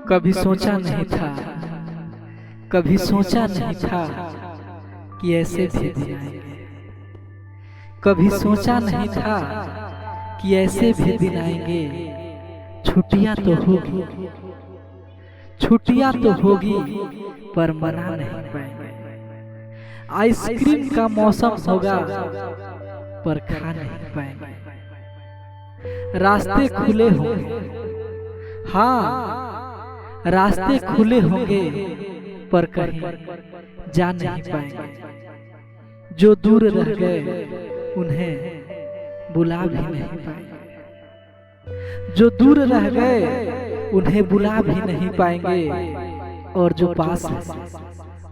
कभी सोचा नहीं था, कभी सोचा नहीं था कि ऐसे भी दिन आएंगे। कभी सोचा नहीं था कि ऐसे भी दिन आएंगे। छुट्टियां तो होगी, छुट्टियां तो होगी, पर मना नहीं पाएंगे। आइसक्रीम का मौसम होगा, पर खा नहीं पाएंगे। रास्ते खुले होंगे, हाँ रास्ते खुले होंगे, पर कहीं जा नहीं पाएंगे। जो दूर रह गए उन्हें बुला भी नहीं पाएंगे। जो दूर रह गए उन्हें बुला भी नहीं पाएंगे, और जो पास है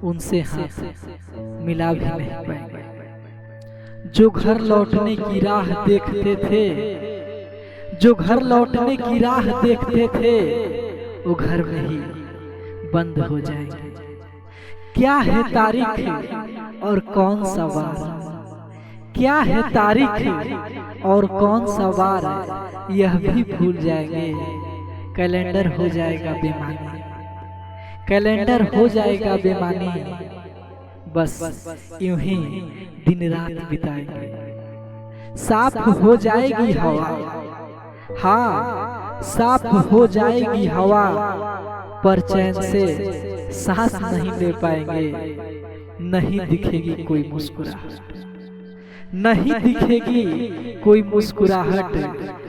उनसे हाथ मिला भी नहीं पाएंगे। जो घर लौटने की राह देखते थे, जो घर लौटने की राह देखते थे, वो घर में ही बंद हो जाएंगे। क्या है तारीख और कौन सा वार, क्या है तारीख और कौन सा वार, यह भी भूल जाएंगे। कैलेंडर हो जाएगा बेमानी, कैलेंडर हो जाएगा बेमानी। बस यूं ही दिन रात बिताएंगे। साफ हो जाएगी हवा, हाँ साफ हो जाएगी हवा, पर चैन से सांस नहीं ले पाएंगे। नहीं दिखेगी कोई मुस्कुराहट, नहीं दिखेगी कोई मुस्कुराहट,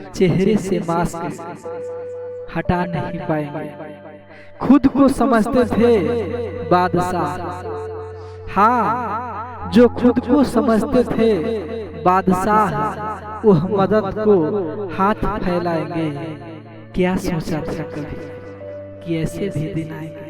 चेहरे से मास्क हटा नहीं पाएंगे। खुद को समझते थे बादशाह, हाँ जो खुद को समझते थे बादशाह, वह मदद को हाथ फैलाएंगे। क्या सोचा था कभी कि ऐसे भी दिन आएंगे।